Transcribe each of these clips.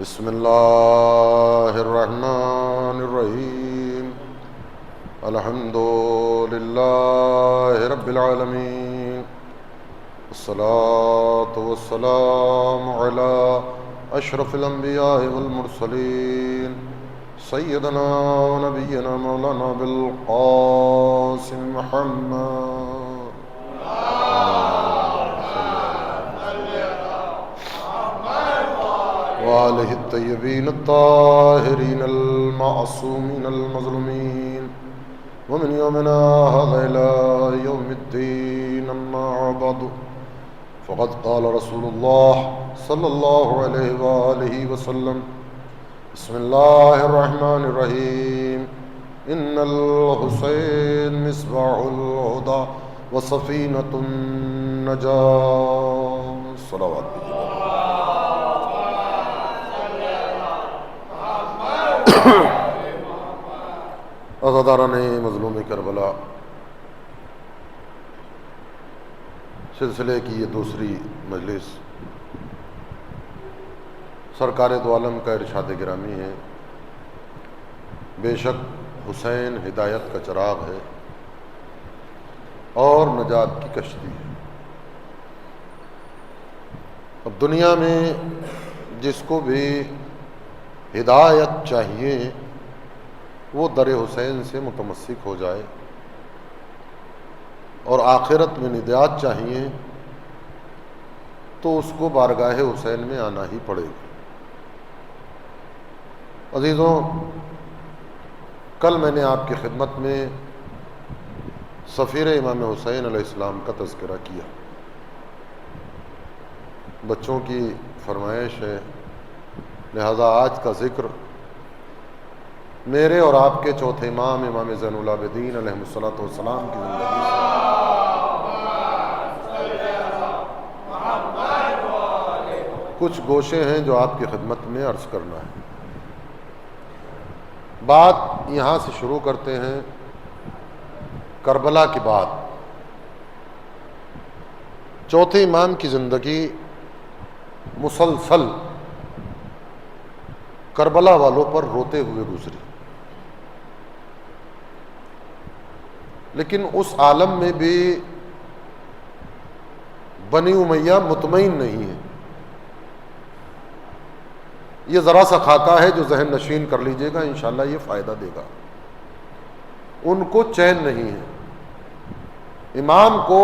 بسم اللہ الرحمن الرحیم الحمد للہ رب العالمین الصلاة والسلام علی اشرف الانبیاء والمرسلین سیدنا و نبینا مولانا بالقاسم محمد وآلہ الطیبین الطاہرین المعصومین المظلومین ومن یومنا هذا إلى يوم الدین اما بعد فقد قال رسول اللہ صلی اللہ علیہ وآلہ وسلم بسم اللہ الرحمن الرحیم ان الحسین مصباح الہدى وسفینۃ النجاة صلوات عزاداران مظلوم کربلا، سلسلے کی یہ دوسری مجلس سرکار دو عالم کا ارشاد گرامی ہے، بے شک حسین ہدایت کا چراغ ہے اور نجات کی کشتی ہے۔ اب دنیا میں جس کو بھی ہدایت چاہیے وہ در حسین سے متمسک ہو جائے، اور آخرت میں نجات چاہیے تو اس کو بارگاہ حسین میں آنا ہی پڑے گا۔ عزیزوں، کل میں نے آپ کی خدمت میں سفیر امام حسین علیہ السلام کا تذکرہ کیا۔ بچوں کی فرمائش ہے، لہذا آج کا ذکر میرے اور آپ کے چوتھے امام امام زین العابدین علیہ الصلوۃ والسلام کی زندگی سے کچھ گوشے ہیں جو آپ کی خدمت میں عرض کرنا ہے۔ بات یہاں سے شروع کرتے ہیں، کربلا کی بات۔ چوتھے امام کی زندگی مسلسل کربلا والوں پر روتے ہوئے گزری، لیکن اس عالم میں بھی بنی امیہ مطمئن نہیں ہے۔ یہ ذرا سا خاکہ ہے جو ذہن نشین کر لیجئے گا، انشاءاللہ یہ فائدہ دے گا۔ ان کو چین نہیں ہے، امام کو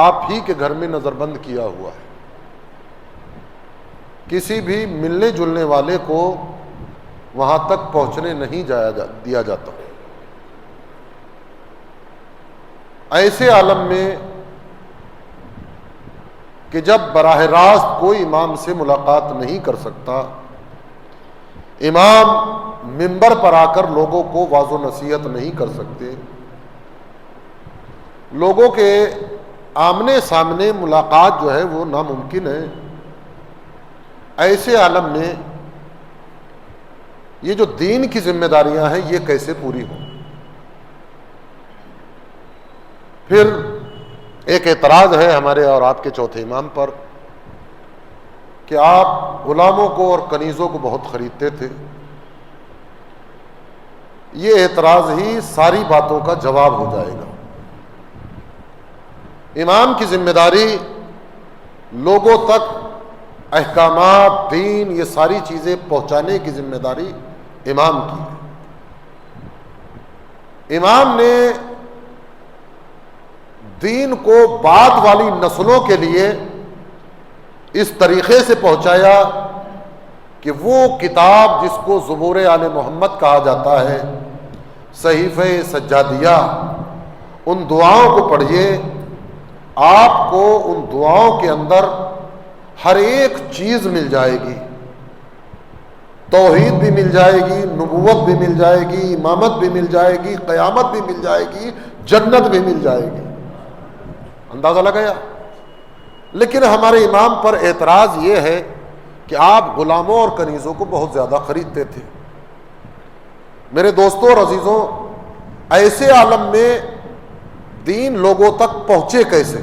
آپ ہی کے گھر میں نظر بند کیا ہوا ہے، کسی بھی ملنے جلنے والے کو وہاں تک پہنچنے نہیں دیا جاتا۔ ایسے عالم میں کہ جب براہ راست کوئی امام سے ملاقات نہیں کر سکتا، امام منبر پر آ کر لوگوں کو واعظ و نصیحت نہیں کر سکتے، لوگوں کے آمنے سامنے ملاقات جو ہے وہ ناممکن ہے، ایسے عالم میں یہ جو دین کی ذمہ داریاں ہیں یہ کیسے پوری ہوں؟ پھر ایک اعتراض ہے ہمارے اور آپ کے چوتھے امام پر کہ آپ غلاموں کو اور کنیزوں کو بہت خریدتے تھے۔ یہ اعتراض ہی ساری باتوں کا جواب ہو جائے گا۔ امام کی ذمہ داری لوگوں تک احکامات، دین، یہ ساری چیزیں پہنچانے کی ذمہ داری امام کی ہے۔ امام نے دین کو بعد والی نسلوں کے لیے اس طریقے سے پہنچایا کہ وہ کتاب جس کو زبور آل محمد کہا جاتا ہے، صحیفہ سجادیہ، ان دعاؤں کو پڑھیے، آپ کو ان دعاؤں کے اندر ہر ایک چیز مل جائے گی، توحید بھی مل جائے گی، نبوت بھی مل جائے گی، امامت بھی مل جائے گی، قیامت بھی مل جائے گی، جنت بھی مل جائے گی۔ اندازہ لگایا؟ لیکن ہمارے امام پر اعتراض یہ ہے کہ آپ غلاموں اور کنیزوں کو بہت زیادہ خریدتے تھے۔ میرے دوستوں اور عزیزوں، ایسے عالم میں دین لوگوں تک پہنچے کیسے؟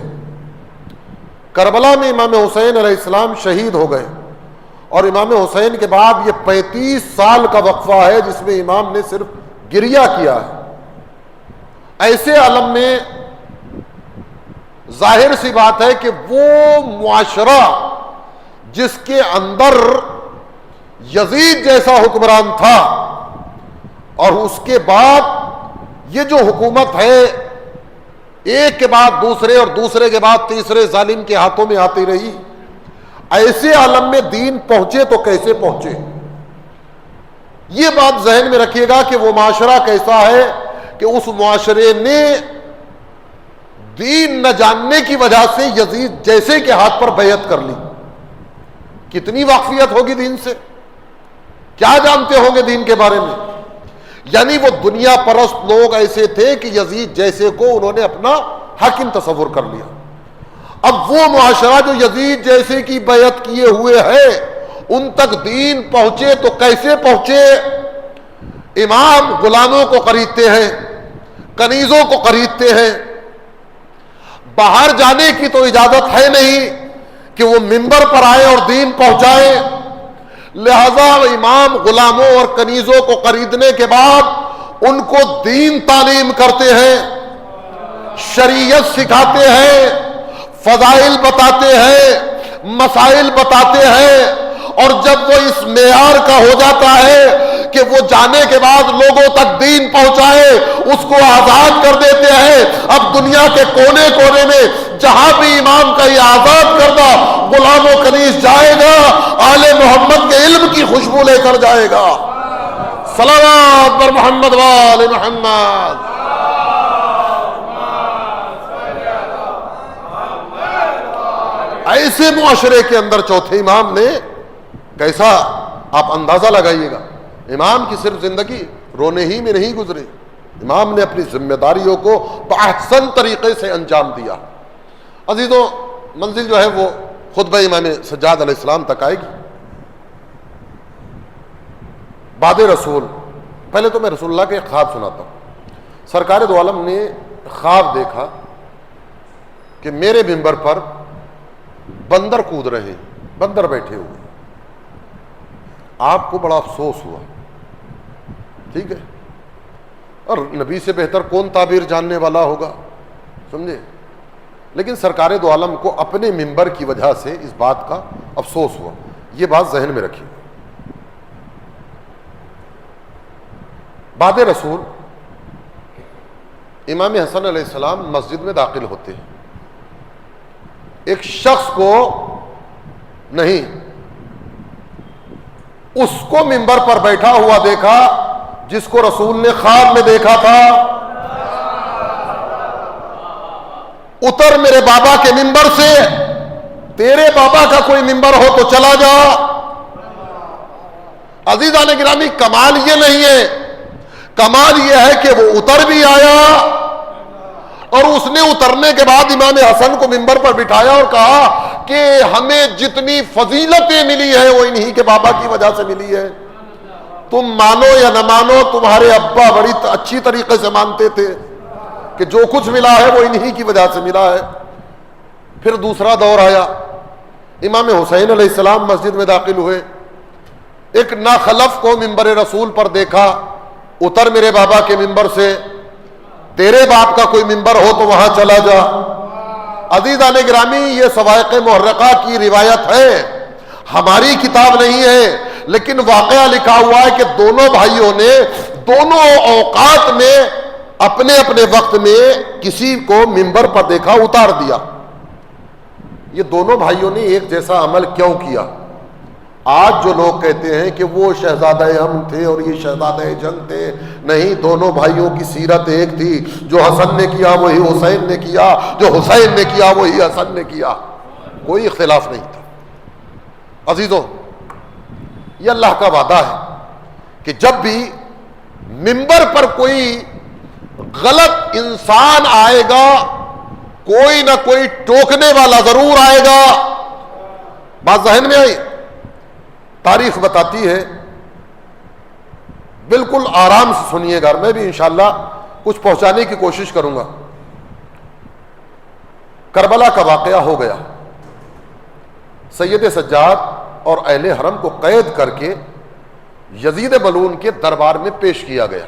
کربلا میں امام حسین علیہ السلام شہید ہو گئے، اور امام حسین کے بعد یہ 35 سال کا وقفہ ہے جس میں امام نے صرف گریہ کیا ہے. ایسے عالم میں ظاہر سی بات ہے کہ وہ معاشرہ جس کے اندر یزید جیسا حکمران تھا اور اس کے بعد یہ جو حکومت ہے ایک کے بعد دوسرے اور دوسرے کے بعد تیسرے ظالم کے ہاتھوں میں آتی رہی، ایسے عالم میں دین پہنچے تو کیسے پہنچے؟ یہ بات ذہن میں رکھیے گا کہ وہ معاشرہ کیسا ہے کہ اس معاشرے نے دین نہ جاننے کی وجہ سے یزید جیسے کے ہاتھ پر بیعت کر لی. کتنی واقفیت ہوگی دین سے، کیا جانتے ہوں گے دین کے بارے میں. یعنی وہ دنیا پرست لوگ ایسے تھے کہ یزید جیسے کو انہوں نے اپنا حاکم تصور کر لیا. اب وہ معاشرہ جو یزید جیسے کی بیعت کیے ہوئے ہے ان تک دین پہنچے تو کیسے پہنچے؟ امام غلاموں کو خریدتے ہیں، کنیزوں کو خریدتے ہیں، باہر جانے کی تو اجازت ہے نہیں کہ وہ منبر پر آئے اور دین پہنچائے. لہذا امام غلاموں اور کنیزوں کو خریدنے کے بعد ان کو دین تعلیم کرتے ہیں، شریعت سکھاتے ہیں، فضائل بتاتے ہیں، مسائل بتاتے ہیں. اور جب وہ اس معیار کا ہو جاتا ہے کہ وہ جانے کے بعد لوگوں تک دین پہنچائے، اس کو آزاد کر دیتے ہیں. اب دنیا کے کونے کونے میں جہاں بھی امام کا یہ آزاد کردہ غلام و کنیز جائے گا آل محمد کے علم کی خوشبو لے کر جائے گا. صلوات بر محمد وآل محمد. ایسے معاشرے کے اندر چوتھے امام نے کیسا، آپ اندازہ لگائیے گا. امام کی صرف زندگی رونے ہی میں نہیں گزری، امام نے اپنی ذمہ داریوں کو بأحسن طریقے سے انجام دیا. عزیزوں، منزل جو ہے وہ خطبہ امام سجاد علیہ السلام تک آئے گی. بعد رسول، پہلے تو میں رسول اللہ کے ایک خواب سناتا ہوں. سرکار دو عالم نے خواب دیکھا کہ میرے منبر پر بندر کود رہے ہیں، بندر بیٹھے ہوئے. آپ کو بڑا افسوس ہوا، ٹھیک ہے، اور نبی سے بہتر کون تعبیر جاننے والا ہوگا، سمجھے. لیکن سرکار دو عالم کو اپنے منبر کی وجہ سے اس بات کا افسوس ہوا. یہ بات ذہن میں رکھیے. بعد رسول امام حسن علیہ السلام مسجد میں داخل ہوتے ہیں. ایک شخص کو نہیں، اس کو منبر پر بیٹھا ہوا دیکھا جس کو رسول نے خواب میں دیکھا تھا. اتر میرے بابا کے منبر سے، تیرے بابا کا کوئی منبر ہو تو چلا جا. عزیزان گرامی، کمال یہ نہیں ہے، کمال یہ ہے کہ وہ اتر بھی آیا اور اس نے اترنے کے بعد امام حسن کو منبر پر بٹھایا اور کہا کہ ہمیں جتنی فضیلتیں ملی ہیں وہ انہی کے بابا کی وجہ سے ملی ہے. تم مانو یا نہ مانو، تمہارے ابا بڑی اچھی طریقے سے مانتے تھے کہ جو کچھ ملا ہے وہ انہی کی وجہ سے ملا ہے. پھر دوسرا دور آیا، امام حسین علیہ السلام مسجد میں داخل ہوئے. ایک ناخلف کو منبر رسول پر دیکھا، اتر میرے بابا کے منبر سے، تیرے باپ کا کوئی منبر ہو تو وہاں چلا جا. عزیزان گرامی، یہ سوائق محرقہ کی روایت ہے، ہماری کتاب نہیں ہے، لیکن واقعہ لکھا ہوا ہے کہ دونوں بھائیوں نے دونوں اوقات میں اپنے اپنے وقت میں کسی کو منبر پر دیکھا، اتار دیا. یہ دونوں بھائیوں نے ایک جیسا عمل کیوں کیا؟ آج جو لوگ کہتے ہیں کہ وہ شہزادہ امن تھے اور یہ شہزادہ جنگ تھے، نہیں، دونوں بھائیوں کی سیرت ایک تھی. جو حسن نے کیا وہی حسین نے کیا، جو حسین نے کیا وہی حسن نے کیا، کوئی اختلاف نہیں تھا. عزیزوں، یہ اللہ کا وعدہ ہے کہ جب بھی منبر پر کوئی غلط انسان آئے گا، کوئی نہ کوئی ٹوکنے والا ضرور آئے گا. بات ذہن میں آئی؟ تاریخ بتاتی ہے، بالکل آرام سے سنیے گا، میں بھی انشاءاللہ کچھ پہنچانے کی کوشش کروں گا. کربلا کا واقعہ ہو گیا. سید سجاد اور اہل حرم کو قید کر کے یزید ملعون کے دربار میں پیش کیا گیا.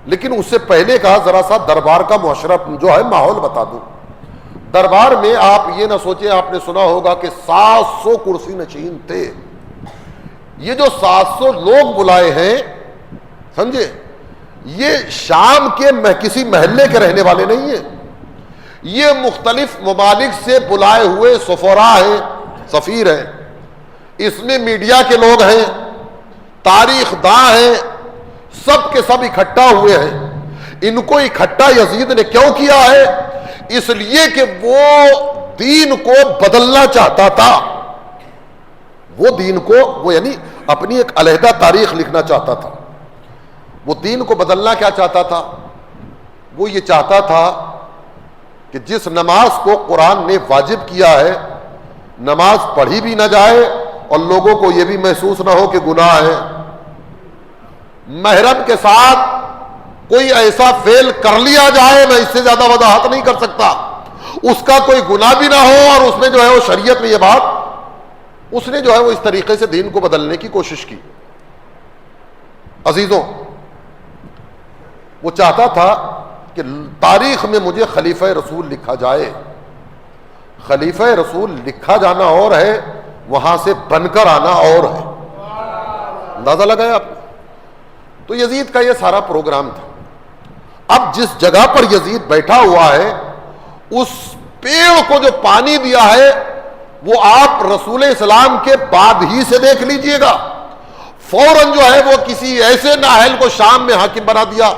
لیکن اس سے پہلے کا ذرا سا دربار کا معاشرہ جو ہے ماحول بتا دوں. دربار میں آپ یہ نہ سوچیں, آپ نے سنا ہوگا کہ 700 کرسی نشین تھے. یہ جو 700 لوگ بلائے ہیں, سمجھے, یہ شام کے کسی محلے کے رہنے والے نہیں ہیں. یہ مختلف ممالک سے بلائے ہوئے سفراء ہیں, سفیر ہیں. اس میں میڈیا کے لوگ ہیں, تاریخ داں ہیں, سب کے سب اکٹھا ہوئے ہیں. ان کو اکٹھا یزید نے کیوں کیا ہے؟ اس لیے کہ وہ دین کو بدلنا چاہتا تھا. وہ دین کو, وہ یعنی اپنی ایک علیحدہ تاریخ لکھنا چاہتا تھا. وہ دین کو بدلنا کیا چاہتا تھا؟ وہ یہ چاہتا تھا کہ جس نماز کو قرآن نے واجب کیا ہے, نماز پڑھی بھی نہ جائے اور لوگوں کو یہ بھی محسوس نہ ہو کہ گناہ ہے. محرم کے ساتھ کوئی ایسا فعل کر لیا جائے, میں اس سے زیادہ وضاحت نہیں کر سکتا, اس کا کوئی گناہ بھی نہ ہو, اور اس میں جو ہے وہ شریعت میں یہ بات, اس نے جو ہے وہ اس طریقے سے دین کو بدلنے کی کوشش کی. عزیزوں, وہ چاہتا تھا کہ تاریخ میں مجھے خلیفہ رسول لکھا جائے. خلیفہ رسول لکھا جانا اور ہے, وہاں سے بن کر آنا اور ہے. اندازہ لگایا آپ نے؟ تو یزید کا یہ سارا پروگرام تھا. اب جس جگہ پر یزید بیٹھا ہوا ہے, اس پیڑ کو جو پانی دیا ہے وہ آپ رسول اسلام کے بعد ہی سے دیکھ لیجئے گا. فوراً جو ہے وہ کسی ایسے نااہل کو شام میں حاکم بنا دیا,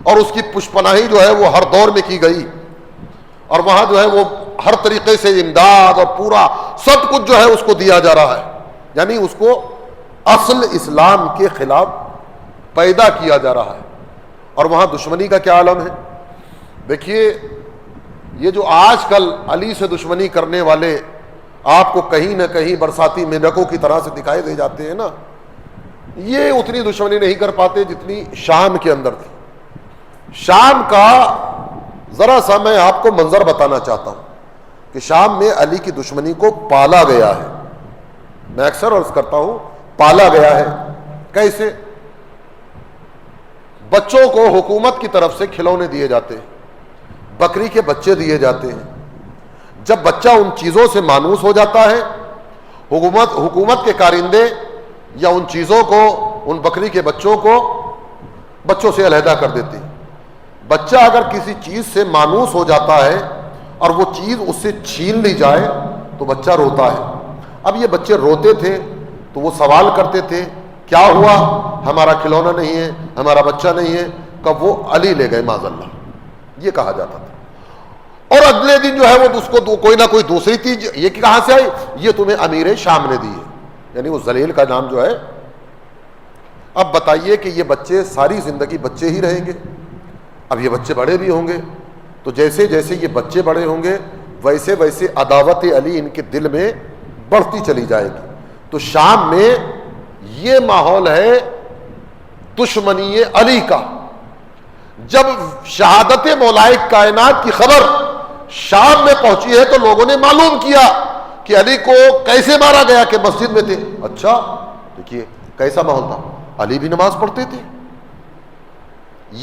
اور اس کی پشپناہی جو ہے وہ ہر دور میں کی گئی, اور وہاں جو ہے وہ ہر طریقے سے امداد اور پورا سب کچھ جو ہے اس کو دیا جا رہا ہے. یعنی اس کو اصل اسلام کے خلاف پیدا کیا جا رہا ہے. اور وہاں دشمنی کا کیا عالم ہے. دیکھیے, یہ جو آج کل علی سے دشمنی کرنے والے آپ کو کہیں نہ کہیں برساتی مینڈکوں کی طرح سے دکھائی دے جاتے ہیں نا, یہ اتنی دشمنی نہیں کر پاتے جتنی شام کے اندر تھی. شام کا ذرا سا میں آپ کو منظر بتانا چاہتا ہوں کہ شام میں علی کی دشمنی کو پالا گیا ہے. میں اکثر عرض کرتا ہوں, پالا گیا ہے. کیسے؟ بچوں کو حکومت کی طرف سے کھلونے دیے جاتے ہیں, بکری کے بچے دیے جاتے ہیں. جب بچہ ان چیزوں سے مانوس ہو جاتا ہے, حکومت کے کارندے یا ان چیزوں کو, ان بکری کے بچوں کو بچوں سے علیحدہ کر دیتے ہیں. بچہ اگر کسی چیز سے مانوس ہو جاتا ہے اور وہ چیز اس سے چھین لی جائے تو بچہ روتا ہے. اب یہ بچے روتے تھے تو وہ سوال کرتے تھے, کیا ہوا؟ ہمارا کھلونا نہیں ہے, ہمارا بچہ نہیں ہے. کب وہ علی لے گئے معاذ اللہ, یہ کہا جاتا تھا. اور اگلے دن جو ہے وہ اس کو کوئی نہ کوئی دوسری چیز, یہ کہاں سے آئی؟ یہ تمہیں امیر شام نے دی ہے. یعنی وہ ذلیل کا نام جو ہے. اب بتائیے کہ یہ بچے ساری زندگی بچے ہی رہیں گے. اب یہ بچے بڑے بھی ہوں گے, تو جیسے جیسے یہ بچے بڑے ہوں گے ویسے ویسے عداوت علی ان کے دل میں بڑھتی چلی جائے گی. تو شام میں یہ ماحول ہے دشمنی علی کا. جب شہادت مولائے کائنات کی خبر شام میں پہنچی ہے تو لوگوں نے معلوم کیا کہ علی کو کیسے مارا گیا, کہ مسجد میں تھے. اچھا دیکھیے کیسا ماحول تھا, علی بھی نماز پڑھتے تھے.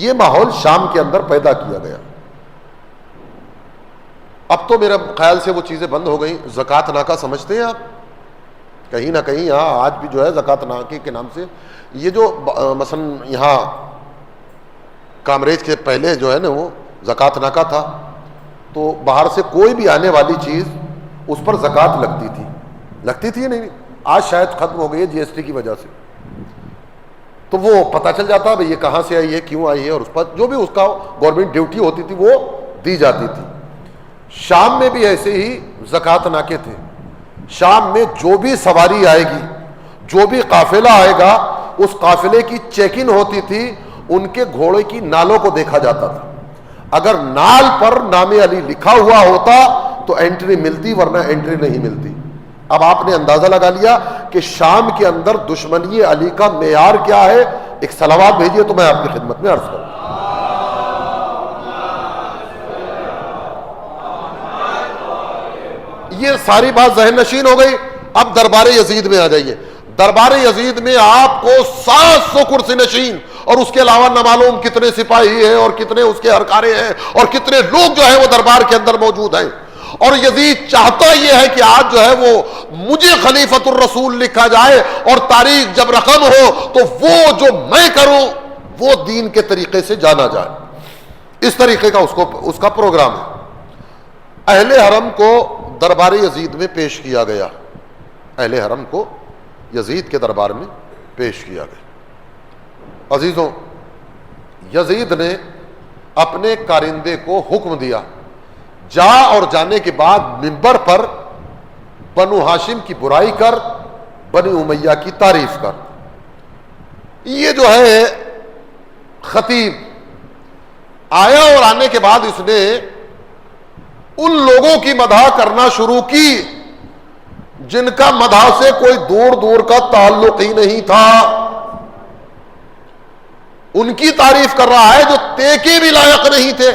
یہ ماحول شام کے اندر پیدا کیا گیا. اب تو میرے خیال سے وہ چیزیں بند ہو گئیں. زکوٰۃ ناکہ سمجھتے ہیں آپ؟ کہیں نہ کہیں یہاں آج بھی جو ہے زکوٰۃ ناکے کے نام سے یہ جو مثلا یہاں کامریج کے پہلے جو ہے نا وہ زکوٰۃ ناکہ تھا, تو باہر سے کوئی بھی آنے والی چیز اس پر زکوٰۃ لگتی تھی نہیں. آج شاید ختم ہو گئی ہے GST کی وجہ سے. تو وہ پتہ چل جاتا بھئی یہ کہاں سے آئی ہے, کیوں آئی ہے, اور اس پر جو بھی اس کا گورنمنٹ ڈیوٹی ہوتی تھی وہ دی جاتی تھی. شام میں بھی ایسے ہی زکوٰۃ ناکے تھے. شام میں جو بھی سواری آئے گی, جو بھی قافلہ آئے گا, اس قافلے کی چیکنگ ہوتی تھی. ان کے گھوڑے کی نالوں کو دیکھا جاتا تھا. اگر نال پر نام علی لکھا ہوا ہوتا تو انٹری ملتی, ورنہ انٹری نہیں ملتی. اب آپ نے اندازہ لگا لیا کہ شام کے اندر دشمنی علی کا معیار کیا ہے. ایک صلوات بھیجیے تو میں آپ کی خدمت میں عرض کروں. یہ ساری بات ذہن نشین ہو گئی. اب دربار یزید میں آ جائیے. دربار یزید میں آپ کو 700 کرسی نشین اور اس کے علاوہ نہ معلوم کتنے سپاہی ہیں اور کتنے اس کے ہرکارے ہیں اور کتنے لوگ جو ہے وہ دربار کے اندر موجود ہیں. اور یزید چاہتا یہ ہے کہ آج جو ہے وہ مجھے خلیفۃ الرسول لکھا جائے اور تاریخ جب رقم ہو تو وہ جو میں کروں وہ دین کے طریقے سے جانا جائے. اس طریقے کا اس کا پروگرام ہے. اہل حرم کو دربار یزید میں پیش کیا گیا. اہل حرم کو یزید کے دربار میں پیش کیا گیا. عزیزوں، یزید نے اپنے کارندے کو حکم دیا، جا اور جانے کے بعد منبر پر بنو ہاشم کی برائی کر، بنی امیہ کی تعریف کر. یہ جو ہے خطیب آیا اور آنے کے بعد اس نے ان لوگوں کی مدح کرنا شروع کی جن کا مدح سے کوئی دور دور کا تعلق ہی نہیں تھا. ان کی تعریف کر رہا ہے جو تیکے بھی لائق نہیں تھے.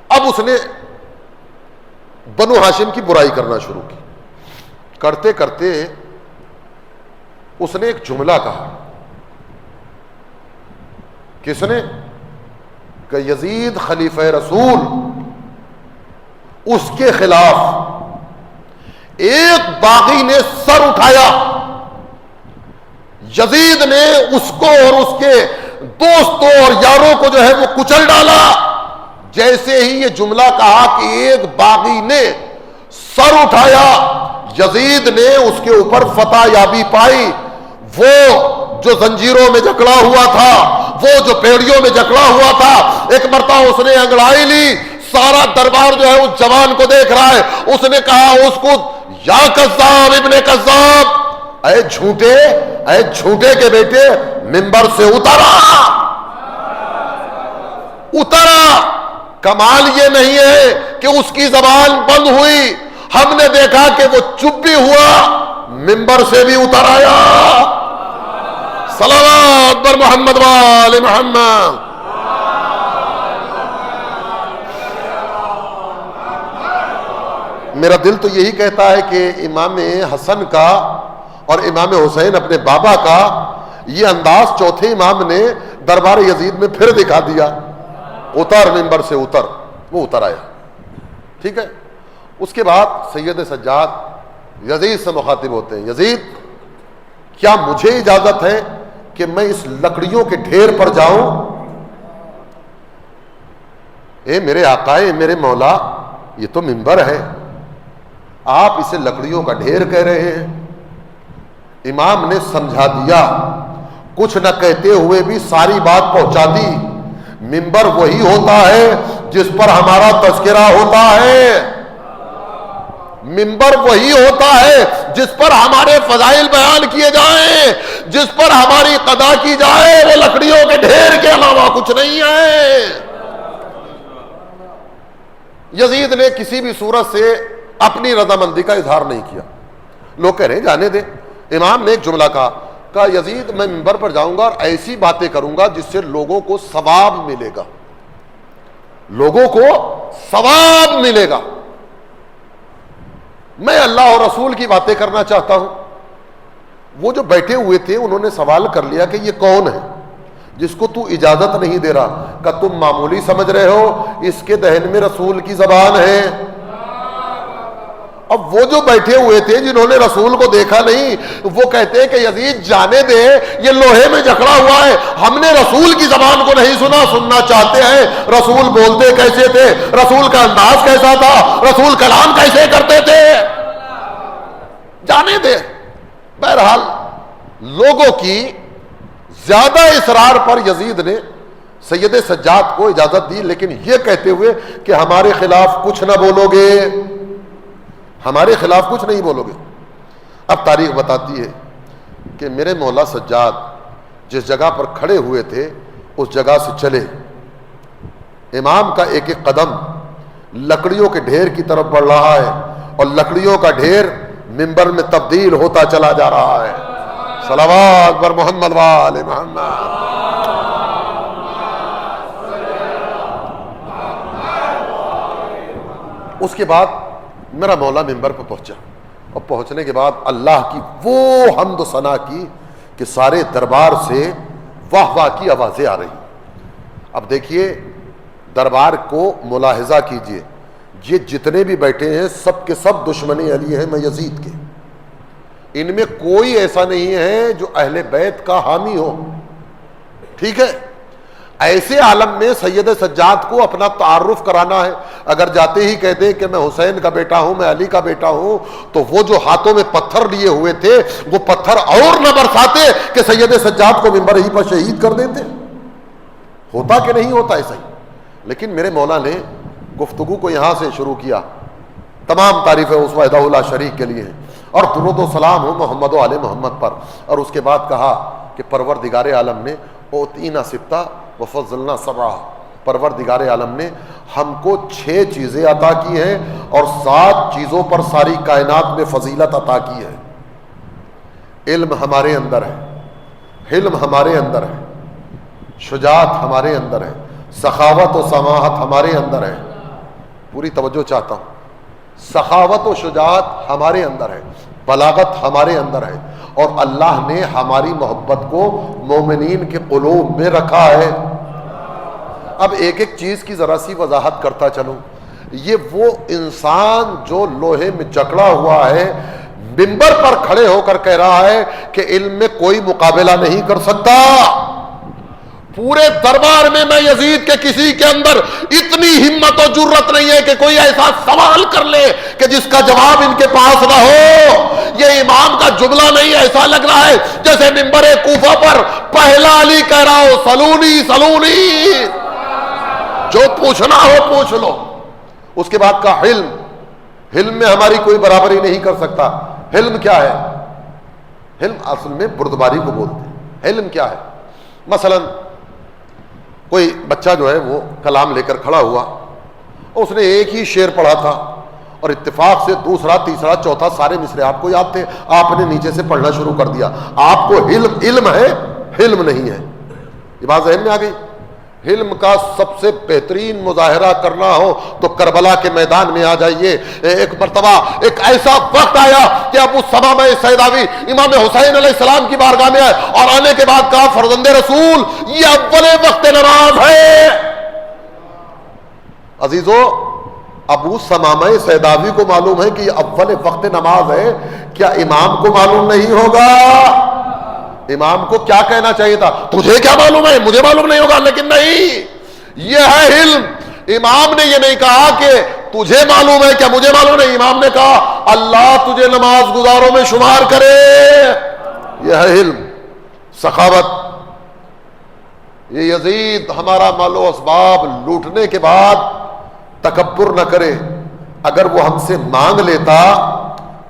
اب اس نے بنو ہاشم کی برائی کرنا شروع کی. کرتے کرتے اس نے ایک جملہ کہا. کس نے؟ کہ یزید خلیفہ رسول، اس کے خلاف ایک باغی نے سر اٹھایا. یزید نے اس کو اور اس کے دوستوں اور یاروں کو جو ہے وہ کچل ڈالا. جیسے ہی یہ جملہ کہا کہ ایک باغی نے سر اٹھایا، یزید نے اس کے اوپر فتح یابی پائی. وہ جو زنجیروں میں جکڑا ہوا تھا، وہ جو پیڑیوں میں جکڑا ہوا تھا، ایک مرتبہ اس نے انگڑائی لی. سارا دربار جو ہے اس جوان کو دیکھ رہا ہے. اس نے کہا اس کو، یا کذاب ابن کذاب، اے جھوٹے کے بیٹے، منبر سے اترا. کمال یہ نہیں ہے کہ اس کی زبان بند ہوئی، ہم نے دیکھا کہ وہ چپ بھی ہوا، منبر سے بھی اتر آیا. صلوات بر محمد وآل محمد. میرا دل تو یہی کہتا ہے کہ امام حسن کا اور امام حسین اپنے بابا کا یہ انداز چوتھے امام نے دربار یزید میں پھر دکھا دیا. اتر منبر سے اتر. وہ اتر آیا. ٹھیک ہے. اس کے بعد سید سجاد یزید سے مخاطب ہوتے ہیں. یزید، کیا مجھے اجازت ہے کہ میں اس لکڑیوں کے ڈھیر پر جاؤں؟ اے میرے آقائے، میرے مولا، یہ تو منبر ہے، آپ اسے لکڑیوں کا ڈھیر کہہ رہے ہیں. امام نے سمجھا دیا، کچھ نہ کہتے ہوئے بھی ساری بات پہنچا دی. منبر وہی ہوتا ہے جس پر ہمارا تذکرہ ہوتا ہے. منبر وہی ہوتا ہے جس پر ہمارے فضائل بیان کیے جائیں، جس پر ہماری قضا کی جائے. وہ لکڑیوں کے ڈھیر کے علاوہ کچھ نہیں ہے. یزید نے کسی بھی صورت سے اپنی رضامندی کا اظہار نہیں کیا. لوگ کہہ رہے ہیں جانے دے. امام نے ایک جملہ کہا یزید، میں منبر پر جاؤں گا اور ایسی باتیں کروں گا جس سے لوگوں کو ثواب ملے گا. لوگوں کو ثواب ملے گا. میں اللہ اور رسول کی باتیں کرنا چاہتا ہوں. وہ جو بیٹھے ہوئے تھے انہوں نے سوال کر لیا کہ یہ کون ہے جس کو تو اجازت نہیں دے رہا؟ کہ تم معمولی سمجھ رہے ہو، اس کے دہن میں رسول کی زبان ہے. اب وہ جو بیٹھے ہوئے تھے جنہوں نے رسول کو دیکھا نہیں، وہ کہتے ہیں کہ یزید جانے دے، یہ لوہے میں جکڑا ہوا ہے، ہم نے رسول کی زبان کو نہیں سنا، سننا چاہتے ہیں. رسول بولتے کیسے تھے؟ رسول کا انداز کیسا تھا؟ رسول کلام کیسے کرتے تھے؟ جانے دے. بہرحال لوگوں کی زیادہ اصرار پر یزید نے سید سجاد کو اجازت دی، لیکن یہ کہتے ہوئے کہ ہمارے خلاف کچھ نہ بولو گے، ہمارے خلاف کچھ نہیں بولو گے. اب تاریخ بتاتی ہے کہ میرے مولا سجاد جس جگہ پر کھڑے ہوئے تھے اس جگہ سے چلے. امام کا ایک ایک قدم لکڑیوں کے ڈھیر کی طرف بڑھ رہا ہے اور لکڑیوں کا ڈھیر منبر میں تبدیل ہوتا چلا جا رہا ہے. صلوات بر محمد وآل محمد. اس کے بعد میرا مولا منبر پر پہنچا. اور پہنچنے کے بعد اللہ کی وہ حمد و ثنا کی کہ سارے دربار سے واہ واہ کی آوازیں آ رہی. اب دیکھیے دربار کو ملاحظہ کیجئے, یہ جتنے بھی بیٹھے ہیں سب کے سب دشمنی علی ہیں میں یزید کے, ان میں کوئی ایسا نہیں ہے جو اہل بیت کا حامی ہو. ٹھیک ہے, ایسے عالم میں سید سجاد کو اپنا تعارف کرانا ہے. اگر جاتے ہی کہتے ہیں کہ میں حسین کا بیٹا ہوں, میں علی کا بیٹا ہوں, تو وہ جو ہاتھوں میں پتھر لیے ہوئے تھے وہ پتھر اور نہ برساتے کہ سید سجاد کو منبر ہی پر شہید کر دیتے. ہوتا کہ نہیں ہوتا ایسا ہی. لیکن میرے مولا نے گفتگو کو یہاں سے شروع کیا. تمام تعریفیں اس وحدہ لا شریک کے لیے ہیں, اور درود و سلام ہو محمد و آل محمد پر. اور اس کے بعد کہا کہ پروردگار عالم نے اوتینا سبتا وفضلنا سبعا, پروردگار عالم نے ہم کو 6 چیزیں عطا کی ہیں اور 7 چیزوں پر ساری کائنات میں فضیلت عطا کی ہے. علم ہمارے اندر ہے, حلم ہمارے اندر ہے, شجاعت ہمارے اندر ہے, سخاوت و سماحت ہمارے اندر ہے. پوری توجہ چاہتا ہوں. سخاوت و شجاعت ہمارے اندر ہے, بلاغت ہمارے اندر ہے, اور اللہ نے ہماری محبت کو مومنین کے قلوب میں رکھا ہے. اب ایک ایک چیز کی ذرا سی وضاحت کرتا چلوں. یہ وہ انسان جو لوہے میں جکڑا ہوا ہے منبر پر کھڑے ہو کر کہہ رہا ہے کہ علم میں کوئی مقابلہ نہیں کر سکتا. پورے دربار میں یزید کے کسی کے اندر اتنی ہمت و جرت نہیں ہے کہ کوئی ایسا سوال کر لے کہ جس کا جواب ان کے پاس نہ ہو. یہ امام کا جملہ نہیں, ایسا لگ رہا ہے جیسے منبر کوفہ پر پہلا علی کہہ رہا ہو سلونی سلونی, جو پوچھنا ہو پوچھ لو. اس کے بعد کا حلم, حلم میں ہماری کوئی برابری نہیں کر سکتا. حلم کیا ہے؟ حلم اصل میں بردباری کو بولتے ہیں. حلم کیا ہے؟ مثلا کوئی بچہ جو ہے وہ کلام لے کر کھڑا ہوا, اس نے ایک ہی شعر پڑھا تھا اور اتفاق سے دوسرا تیسرا چوتھا سارے مصرے آپ کو یاد تھے, آپ نے نیچے سے پڑھنا شروع کر دیا. آپ کو علم ہے, حلم نہیں ہے. یہ بات ذہن میں آ گئی. علم کا سب سے بہترین مظاہرہ کرنا ہو تو کربلا کے میدان میں آ جائیے. ایک مرتبہ ایک ایسا وقت آیا کہ ابو ثمامہ سیداوی امام حسین علیہ السلام کی بارگاہ میں آئے اور آنے کے بعد کہا فرزند رسول یہ اول وقت نماز ہے. عزیزو, ابو ثمامہ سیداوی کو معلوم ہے کہ یہ اول وقت نماز ہے, کیا امام کو معلوم نہیں ہوگا؟ امام کو کیا کہنا چاہیے تھا؟ تجھے کیا معلوم ہے, مجھے معلوم نہیں ہوگا. لیکن نہیں, یہ ہے علم. امام نے یہ نہیں کہا کہ تجھے معلوم ہے کیا مجھے معلوم نہیں, امام نے کہا اللہ تجھے نماز گزاروں میں شمار کرے. یہ ہے علم, سخاوت. یہ یزید ہمارا مال و اسباب لوٹنے کے بعد تکبر نہ کرے. اگر وہ ہم سے مانگ لیتا,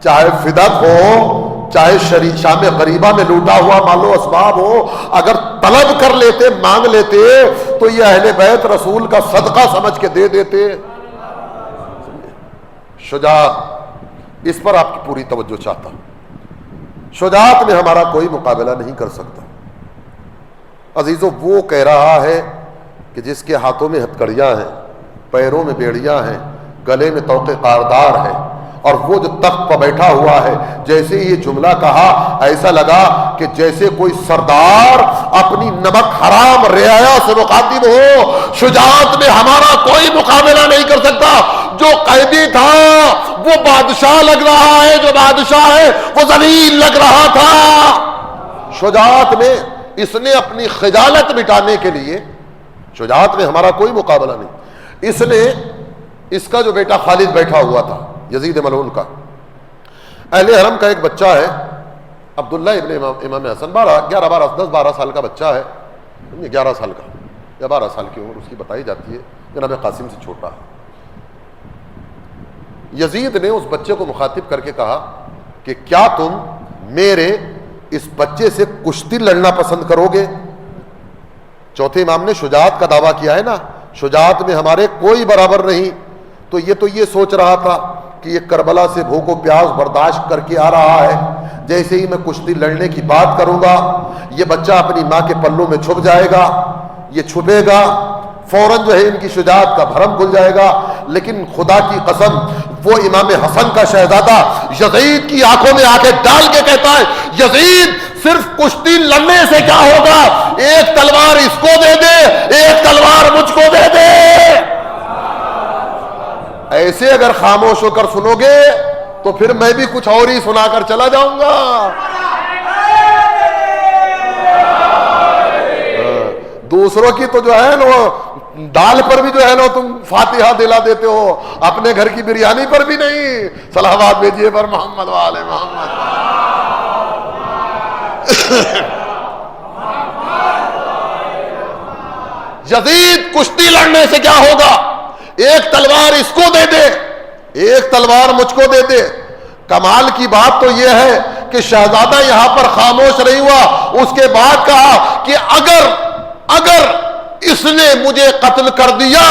چاہے فدق ہو, چاہے شام غریبہ میں لوٹا ہوا مال و اسباب ہو, اگر طلب کر لیتے, مانگ لیتے, تو یہ اہل بیت رسول کا صدقہ سمجھ کے دے دیتے. شجاعت, اس پر آپ کی پوری توجہ چاہتا ہوں. شجاعت میں ہمارا کوئی مقابلہ نہیں کر سکتا. عزیزو, وہ کہہ رہا ہے کہ جس کے ہاتھوں میں ہتھکڑیاں ہیں, پیروں میں بیڑیاں ہیں, گلے میں طوق کاردار ہے, اور وہ جو تخت پر بیٹھا ہوا ہے, جیسے یہ جملہ کہا ایسا لگا کہ جیسے کوئی سردار اپنی نمک حرام رعایا سے مخاطب ہو. شجاعت میں ہمارا کوئی مقابلہ نہیں کر سکتا. جو قیدی تھا وہ بادشاہ لگ رہا ہے, جو بادشاہ ہے وہ ذلیل لگ رہا تھا. شجاعت میں اس نے اپنی خجالت مٹانے کے لیے, شجاعت میں ہمارا کوئی مقابلہ نہیں. اس نے, اس کا جو بیٹا خالد بیٹھا ہوا تھا یزید ملعون کا, اہل حرم کا ایک بچہ ہے عبداللہ ابن امام حسن, 12 سال کا بچہ ہے, 11 سال کا یا 12 سال کی عمر اس کی بتائی جاتی ہے, جناب قاسم سے چھوٹا ہے. یزید نے اس بچے کو مخاطب کر کے کہا کہ کیا تم میرے اس بچے سے کشتی لڑنا پسند کرو گے؟ چوتھے امام نے شجاعت کا دعویٰ کیا ہے نا, شجاعت میں ہمارے کوئی برابر نہیں. تو یہ سوچ رہا تھا کہ یہ کربلا سے بھوک و پیاس برداشت کر کے آ رہا ہے, جیسے ہی میں کشتی لڑنے کی بات کروں گا یہ بچہ اپنی ماں کے پلوں میں چھپ جائے گا, یہ چھپے گا, فوراً جو ہے ان کی شجاعت کا بھرم کھل جائے گا. لیکن خدا کی قسم وہ امام حسن کا شہزادہ یزید کی آنکھوں میں آ کے ڈال کے کہتا ہے یزید صرف کشتی لڑنے سے کیا ہوگا, ایک تلوار اس کو دے دے, ایک تلوار مجھ کو دے دے. ایسے اگر خاموش ہو کر سنو گے تو پھر میں بھی کچھ اور ہی سنا کر چلا جاؤں گا. دوسروں کی تو جو ہے نا دال پر بھی جو ہے نا تم فاتحہ دلا دیتے ہو, اپنے گھر کی بریانی پر بھی نہیں. صلوات بھیجیے پر محمد والے محمد. یزید کشتی لڑنے سے کیا ہوگا, ایک تلوار اس کو دے دے, ایک تلوار مجھ کو دے دے. کمال کی بات تو یہ ہے کہ شہزادہ یہاں پر خاموش نہیں ہوا, اس کے بعد کہا کہ اگر اس نے مجھے قتل کر دیا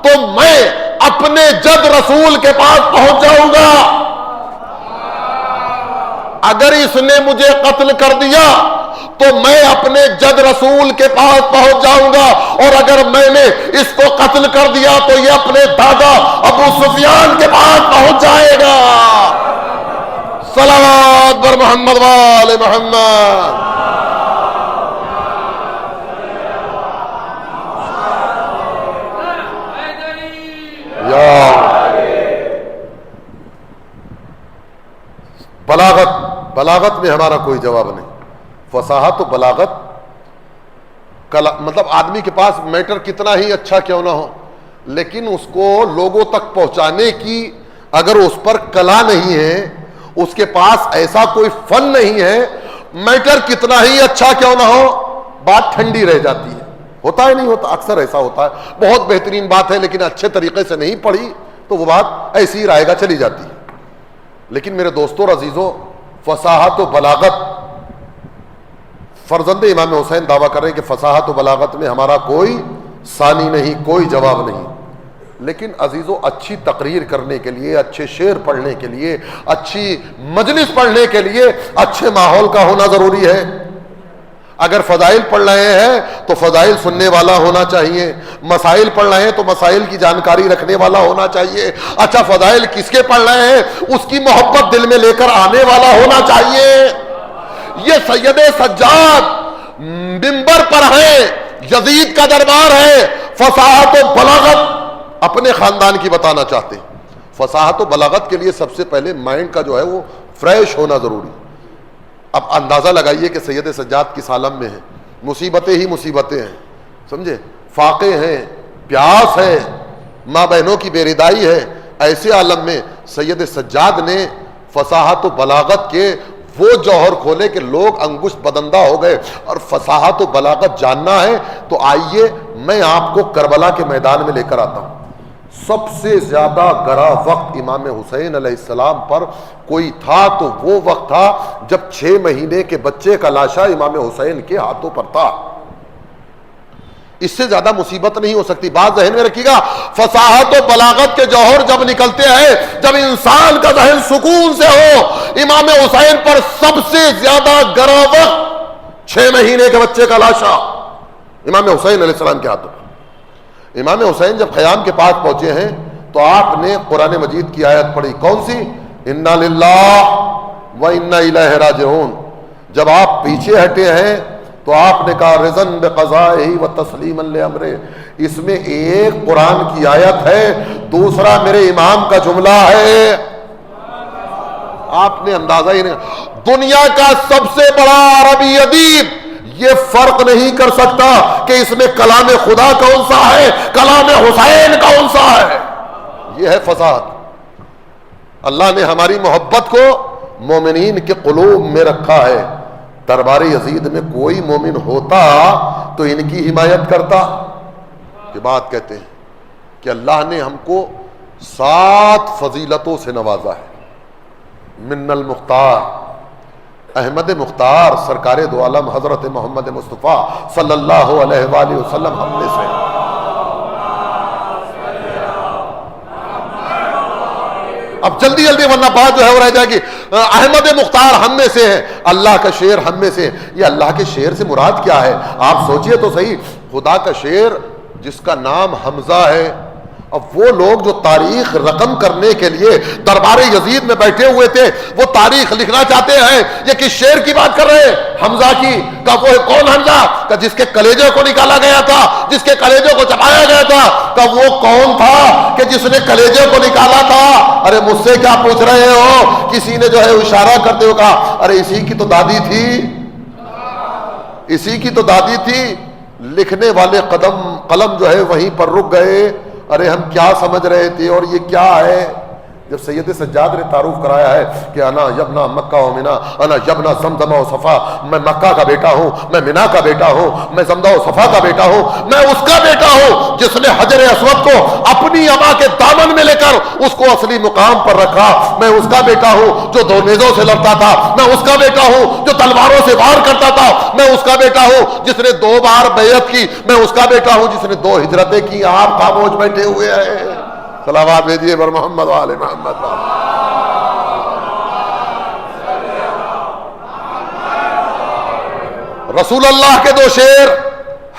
تو میں اپنے جد رسول کے پاس پہنچ جاؤں گا. اگر اس نے مجھے قتل کر دیا تو میں اپنے جد رسول کے پاس پہنچ جاؤں گا, اور اگر میں نے اس کو قتل کر دیا تو یہ اپنے دادا ابو سفیان کے پاس پہنچ جائے گا. صلوات بر محمد وآل محمد. بلاغت میں ہمارا کوئی جواب نہیں. فصاحت و بلاغت مطلب آدمی کے پاس میٹر کتنا ہی اچھا کیوں نہ ہو, لیکن اس کو لوگوں تک پہنچانے کی اگر اس پر کلا نہیں ہے, اس کے پاس ایسا کوئی فن نہیں ہے, میٹر کتنا ہی اچھا کیوں نہ ہو, بات ٹھنڈی رہ جاتی ہے. ہوتا ہے نہیں ہوتا, اکثر ایسا ہوتا ہے. بہت بہترین بات ہے لیکن اچھے طریقے سے نہیں پڑھی تو وہ بات ایسی ہی رائے گا چلی جاتی ہے. لیکن میرے دوستوں اور عزیزوں, فصاحت و بلاغت, فرزند امام حسین دعویٰ کر رہے ہیں کہ فصاحت و بلاغت میں ہمارا کوئی ثانی نہیں, کوئی جواب نہیں. لیکن عزیزوں, اچھی تقریر کرنے کے لیے, اچھے شعر پڑھنے کے لیے, اچھی مجلس پڑھنے کے لیے اچھے ماحول کا ہونا ضروری ہے. اگر فضائل پڑھ رہے ہیں تو فضائل سننے والا ہونا چاہیے, مسائل پڑھ رہے ہیں تو مسائل کی جانکاری رکھنے والا ہونا چاہیے. اچھا فضائل کس کے پڑھ رہے ہیں, اس کی محبت دل میں لے کر آنے والا ہونا چاہیے. یہ سید سجاد منبر پر ہے, یزید کا دربار ہے, فصاحت و بلاغت اپنے خاندان کی بتانا چاہتے ہیں. فصاحت و بلاغت کے لیے سب سے پہلے مائنڈ کا جو ہے وہ فریش ہونا ضروری. اب اندازہ لگائیے کہ سید سجاد کس عالم میں ہیں, مصیبتیں ہی مصیبتیں ہیں, سمجھے, فاقے ہیں, پیاس ہے, ماں بہنوں کی بے ہے. ایسے عالم میں سید سجاد نے فصاحت و بلاغت کے وہ جوہر کھولے کہ لوگ انگشت بدندہ ہو گئے. اور فصاحت و بلاغت جاننا ہے تو آئیے میں آپ کو کربلا کے میدان میں لے کر آتا ہوں. سب سے زیادہ گرا وقت امام حسین علیہ السلام پر کوئی تھا تو وہ وقت تھا جب 6 مہینے کے بچے کا لاشا امام حسین کے ہاتھوں پر تھا. اس سے زیادہ مصیبت نہیں ہو سکتی. بات ذہن میں رکھیے گا, فصاحت و بلاغت کے جوہر جب نکلتے ہیں, جب انسان کا ذہن سکون سے ہو, امام حسین پر سب سے زیادہ گرا وقت 6 مہینے کے بچے کا لاشا امام حسین علیہ السلام کے ہاتھوں پر. امام حسین جب خیام کے پاس پہنچے ہیں تو آپ نے قرآن مجید کی آیت پڑھی, کون سی, انا للہ و انا الیہ راجعون. جب آپ پیچھے ہٹے ہیں تو آپ نے کہا رضن بقضائہ و تسلیما لامرہ. اس میں ایک قرآن کی آیت ہے, دوسرا میرے امام کا جملہ ہے. آپ نے اندازہ ہی نہیں. دنیا کا سب سے بڑا عربی ادیب یہ فرق نہیں کر سکتا کہ اس میں کلام خدا کون سا ہے, کلام حسین کون سا ہے. یہ ہے فصاحت. اللہ نے ہماری محبت کو مومنین کے قلوب میں رکھا ہے. دربار یزید میں کوئی مومن ہوتا تو ان کی حمایت کرتا. یہ بات کہتے ہیں کہ اللہ نے ہم کو 7 فضیلتوں سے نوازا ہے. من المختار, احمد مختار سرکار دو عالم حضرت محمد مصطفیٰ صلی اللہ علیہ وآلہ وسلم ہم میں سے. اب جلدی جلدی ورنہ بات جو ہے وہ رہ جائے گی. احمد مختار ہم میں سے ہے, اللہ کا شعر ہم میں سے. یہ اللہ کے شعر سے مراد کیا ہے, آپ سوچئے تو صحیح. خدا کا شعر جس کا نام حمزہ ہے اب وہ لوگ جو تاریخ رقم کرنے کے لیے دربار یزید میں بیٹھے ہوئے تھے، وہ تاریخ لکھنا چاہتے ہیں، یہ کس شعر کی بات کر رہے ہیں؟ حمزہ کی. کہ وہ کون حمزہ؟ کہ جس کے کلیجے کو نکالا گیا تھا، جس کے کلیجے کو چبایا گیا تھا. کہ وہ کون تھا کہ جس نے کلیجے کو نکالا تھا؟ ارے مجھ سے کیا پوچھ رہے ہو؟ کسی نے جو ہے اشارہ کرتے ہوئے کہا ارے اسی کی تو دادی تھی، اسی کی تو دادی تھی. لکھنے والے قلم جو ہے وہیں پر رک گئے. ارے ہم کیا سمجھ رہے تھے اور یہ کیا ہے؟ جب سید سجاد نے تعارف کرایا ہے کہ انا یبنا مکہ و منا، انا یبنا زمزم و صفا، میں مکہ کا بیٹا ہوں، میں منا کا بیٹا ہوں، میں زمزم و صفا کا بیٹا ہوں، میں اس کا بیٹا ہوں جس نے حجر اسود کو اپنی اما کے دامن میں لے کر اس کو اصلی مقام پر رکھا. میں اس کا بیٹا ہوں جو دو نیزوں سے لڑتا تھا، میں اس کا بیٹا ہوں جو تلواروں سے وار کرتا تھا، میں اس کا بیٹا ہوں جس نے 2 بار بیعت کی، میں اس کا بیٹا ہوں جس نے 2 ہجرتیں کی. آپ خاموش بیٹھے ہوئے ہیں. صلوات بھیجیے پر محمد والے محمد. رسول اللہ کے 2 شیر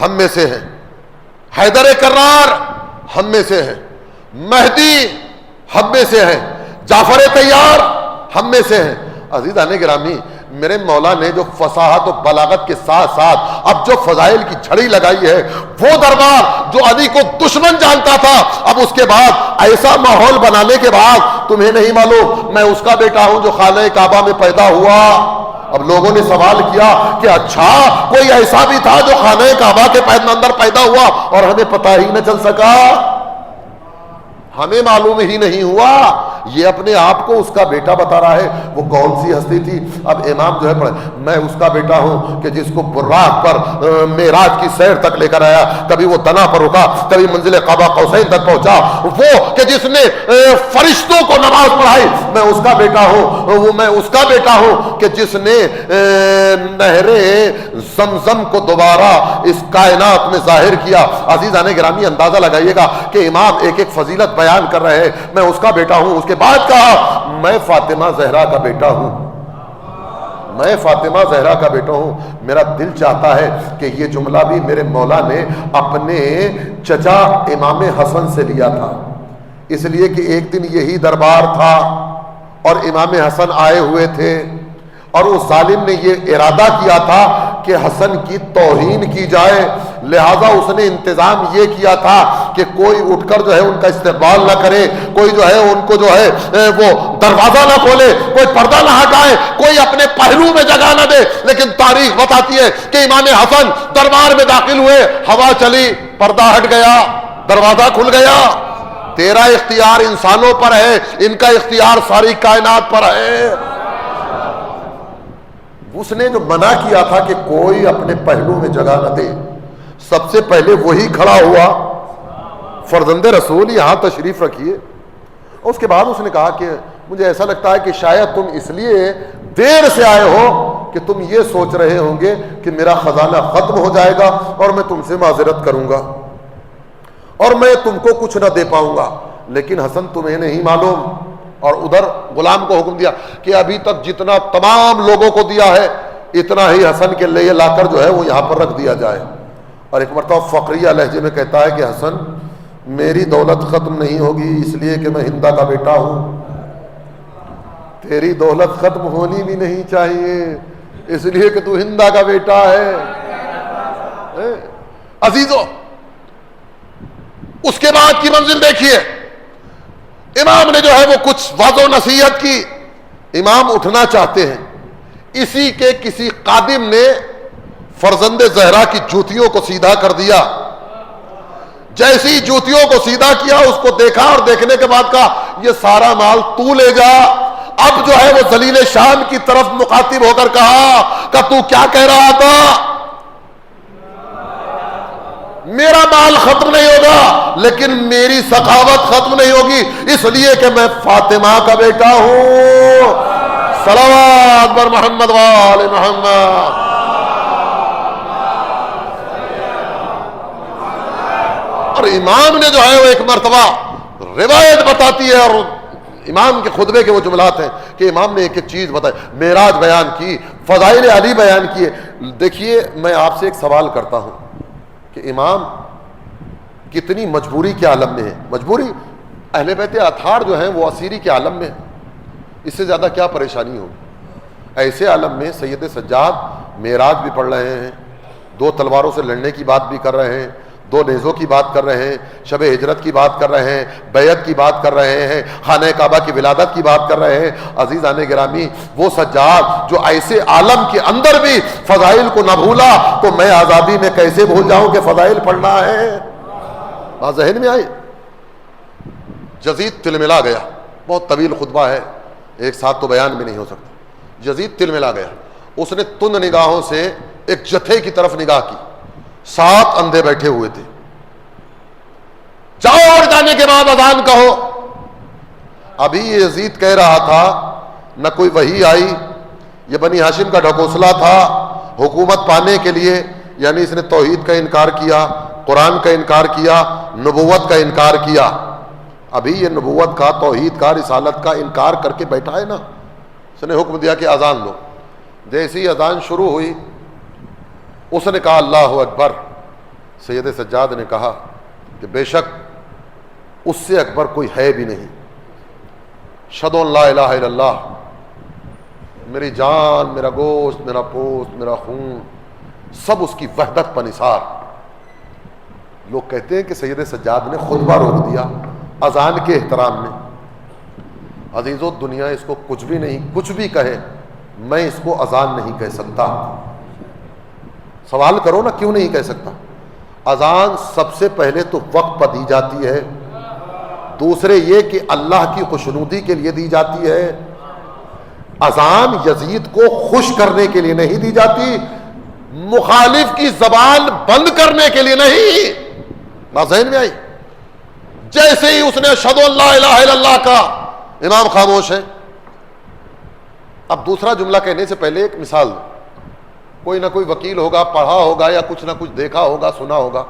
ہم میں سے ہیں، حیدر کرار ہم میں سے ہیں، مہدی ہم میں سے ہیں، جعفر طیار ہم میں سے ہیں. عزیزان گرامی، میرے مولا نے جو فصاحت و بلاغت کے ساتھ ساتھ اب جو فضائل کی جھڑی لگائی ہے، وہ دربار جو علی کو دشمن جانتا تھا، اب اس کے بعد ایسا ماحول بنانے کے بعد تمہیں نہیں معلوم میں اس کا بیٹا ہوں جو خانہ کعبہ میں پیدا ہوا. اب لوگوں نے سوال کیا کہ اچھا کوئی ایسا بھی تھا جو خانہ کعبہ کے اندر پیدا ہوا اور ہمیں پتہ ہی نہ چل سکا، ہمیں معلوم ہی نہیں ہوا. یہ اپنے آپ کو اس کا بیٹا بتا رہا ہے. وہ کون سی ہستی تھی؟ اب امام جو ہے پڑھے میں اس کا بیٹا ہوں کہ جس کو براق پر معراج کی سیر تک لے کر آیا، کبھی وہ دنا پر رکا، کبھی منزل قاب قوسین تک پہنچا. وہ کہ جس نے فرشتوں کو نماز پڑھائی، میں اس کا بیٹا ہوں. وہ میں اس کا بیٹا ہوں کہ جس نے نہر زمزم کو دوبارہ اس کائنات میں ظاہر کیا. عزیزان گرامی، اندازہ لگائیے گا کہ امام ایک ایک فضیلت بیان کر رہے ہیں. میں اس کا بیٹا ہوں. اس کے بعد کہا میں فاطمہ زہرا کا بیٹا ہوں، میں فاطمہ زہرا کا بیٹا ہوں. میرا دل چاہتا ہے کہ یہ جملہ بھی میرے مولا نے اپنے چچا امام حسن سے لیا تھا، اس لیے کہ ایک دن یہی دربار تھا اور امام حسن آئے ہوئے تھے اور اس ظالم نے یہ ارادہ کیا تھا کہ حسن کی توہین کی جائے. لہذا اس نے انتظام یہ کیا تھا کہ کوئی اٹھ کر جو ہے ان کا استقبال نہ کرے، کوئی جو ہے ان کو جو ہے وہ دروازہ نہ کھولے، کوئی پردہ نہ ہٹائے، کوئی اپنے پہلو میں جگہ نہ دے. لیکن تاریخ بتاتی ہے کہ امام حسن دربار میں داخل ہوئے، ہوا چلی، پردہ ہٹ گیا، دروازہ کھل گیا. تیرا اختیار انسانوں پر ہے، ان کا اختیار ساری کائنات پر ہے. اس نے جو منع کیا تھا کہ کوئی اپنے پہلو میں جگہ نہ دے، سب سے پہلے وہی کھڑا ہوا، فرزند رسول یہاں تشریف رکھیے. اس کے بعد اس نے کہا کہ مجھے ایسا لگتا ہے کہ شاید تم اس لیے دیر سے آئے ہو کہ تم یہ سوچ رہے ہوں گے کہ میرا خزانہ ختم ہو جائے گا اور میں تم سے معذرت کروں گا اور میں تم کو کچھ نہ دے پاؤں گا. لیکن حسن تمہیں نہیں معلوم. اور ادھر غلام کو حکم دیا کہ ابھی تک جتنا تمام لوگوں کو دیا ہے اتنا ہی حسن کے لیے لا کر جو ہے وہ یہاں پر رکھ دیا جائے. اور ایک مرتبہ فقریہ لہجے میں کہتا ہے کہ حسن میری دولت ختم نہیں ہوگی اس لیے کہ میں ہندا کا بیٹا ہوں، تیری دولت ختم ہونی بھی نہیں چاہیے اس لیے کہ تو ہندا کا بیٹا ہے. عزیزو، اس کے بعد کی منزل دیکھیے. امام نے جو ہے وہ کچھ وعظ و نصیحت کی. امام اٹھنا چاہتے ہیں، اسی کے کسی قادم نے فرزند زہرا کی جوتیوں کو سیدھا کر دیا. جیسی جوتیوں کو سیدھا کیا اس کو دیکھا اور دیکھنے کے بعد کہا یہ سارا مال تو لے جا. اب جو ہے وہ ذلیل شام کی طرف مخاطب ہو کر کہا کہ تو کیا کہہ رہا تھا؟ میرا مال ختم نہیں ہوگا لیکن میری سخاوت ختم نہیں ہوگی، اس لیے کہ میں فاطمہ کا بیٹا ہوں. صلوات بر محمد وآل محمد. اور امام نے جو ہے وہ ایک مرتبہ روایت بتاتی ہے اور امام کے خطبے کے وہ جملات ہیں کہ امام نے ایک ایک چیز بتائی، معراج بیان کی، فضائل علی بیان کیے. دیکھیے میں آپ سے ایک سوال کرتا ہوں کہ امام کتنی مجبوری کے عالم میں ہے. مجبوری اہل بیت اطہار جو ہیں وہ اسیری کے عالم میں، اس سے زیادہ کیا پریشانی ہو. ایسے عالم میں سید سجاد معراج بھی پڑھ رہے ہیں، 2 تلواروں سے لڑنے کی بات بھی کر رہے ہیں، 2 نیزوں کی بات کر رہے ہیں، شب ہجرت کی بات کر رہے ہیں، بیعت کی بات کر رہے ہیں، خانہ کعبہ کی ولادت کی بات کر رہے ہیں. عزیزان گرامی، وہ سجاد جو ایسے عالم کے اندر بھی فضائل کو نہ بھولا، تو میں آزادی میں کیسے بھول جاؤں کہ فضائل پڑھنا ہے. بات ذہن میں آئی. یزید تلملا گیا. بہت طویل خطبہ ہے، ایک ساتھ تو بیان بھی نہیں ہو سکتا. یزید تلملا گیا. اس نے تند نگاہوں سے ایک جتھے کی طرف نگاہ کی. 7 اندھے بیٹھے ہوئے تھے. جاؤ اور جانے کے بعد اذان کہو. ابھی یہ یزید کہہ رہا تھا، نہ کوئی وحی آئی. یہ بنی ہاشم کا ڈھکوسلا تھا حکومت پانے کے لیے. یعنی اس نے توحید کا انکار کیا، قرآن کا انکار کیا، نبوت کا انکار کیا. ابھی یہ نبوت کا، توحید کا، رسالت کا انکار کر کے بیٹھا ہے نا. اس نے حکم دیا کہ اذان دو. جیسی اذان شروع ہوئی اس نے کہا اللہ اکبر. سید سجاد نے کہا کہ بے شک اس سے اکبر کوئی ہے بھی نہیں. اشہد ان لا الہ الا اللہ. میری جان، میرا گوشت، میرا پوست، میرا خون، سب اس کی وحدت پر نثار. لوگ کہتے ہیں کہ سید سجاد نے خطبہ روک دیا اذان کے احترام میں. عزیزو، دنیا اس کو کچھ بھی نہیں، کچھ بھی کہے، میں اس کو اذان نہیں کہہ سکتا. سوال کرو نا کیوں نہیں کہہ سکتا. اذان سب سے پہلے تو وقت پر دی جاتی ہے، دوسرے یہ کہ اللہ کی خوشنودی کے لیے دی جاتی ہے. اذان یزید کو خوش کرنے کے لیے نہیں دی جاتی، مخالف کی زبان بند کرنے کے لیے نہیں. بات ذہن میں آئی. جیسے ہی اس نے اشہد ان لا الہ الا اللہ کا، امام خاموش ہے. اب دوسرا جملہ کہنے سے پہلے ایک مثال دو. کوئی نہ کوئی وکیل ہوگا، پڑھا ہوگا یا کچھ نہ کچھ دیکھا ہوگا، سنا ہوگا.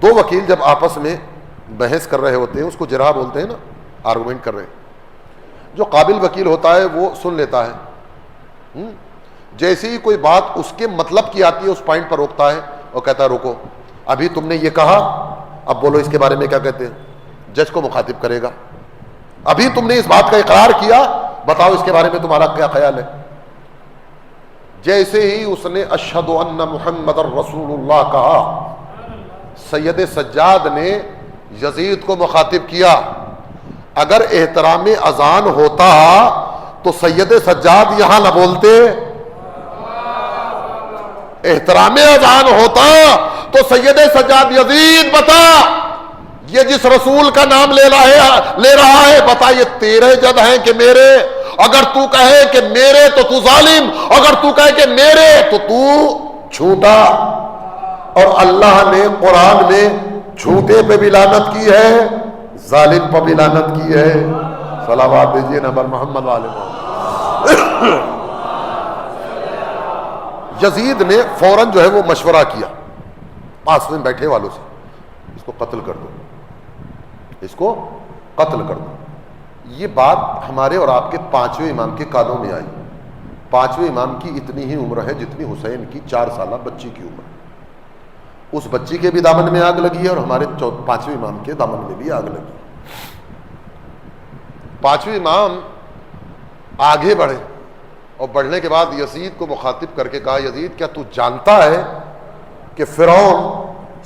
2 وکیل جب آپس میں بحث کر رہے ہوتے ہیں، اس کو جرح بولتے ہیں نا، آرگومنٹ کر رہے ہیں. جو قابل وکیل ہوتا ہے وہ سن لیتا ہے. جیسے ہی کوئی بات اس کے مطلب کی آتی ہے اس پوائنٹ پر روکتا ہے اور کہتا ہے روکو، ابھی تم نے یہ کہا، اب بولو اس کے بارے میں کیا کہتے ہیں. جج کو مخاطب کرے گا، ابھی تم نے اس بات کا اقرار کیا، بتاؤ اس کے بارے میں تمہارا کیا خیال ہے. جیسے ہی اس نے اشہد ان محمد رسول اللہ کہا، سید سجاد نے یزید کو مخاطب کیا. اگر احترام اذان ہوتا تو سید سجاد یہاں نہ بولتے. احترام اذان ہوتا تو سید سجاد یزید بتا، یہ جس رسول کا نام لے رہا ہے، بتا یہ تیرے جد ہیں کہ میرے. اگر تو کہے کہ میرے تو تو ظالم، اگر تو کہے کہ میرے تو تو جھوٹا. اور اللہ نے قرآن میں جھوٹے پہ بھی لعنت کی ہے، ظالم پہ بھی لعنت کی ہے. صلوات دیجیے نبی محمد والے محمد. یزید نے فوراً جو ہے وہ مشورہ کیا پاس میں بیٹھے والوں سے، اس کو قتل کر دو، اس کو قتل کر دو. یہ بات ہمارے اور آپ کے 5ویں امام کے کانوں میں آئی. 5ویں امام کی اتنی ہی عمر ہے جتنی حسین کی 4 سالہ بچی کی عمر. اس بچی کے بھی دامن میں آگ لگی ہے اور ہمارے 5ویں امام کے دامن میں بھی آگ لگی. 5ویں امام آگے بڑھے اور بڑھنے کے بعد یزید کو مخاطب کر کے کہا، یزید کیا تو جانتا ہے کہ فرعون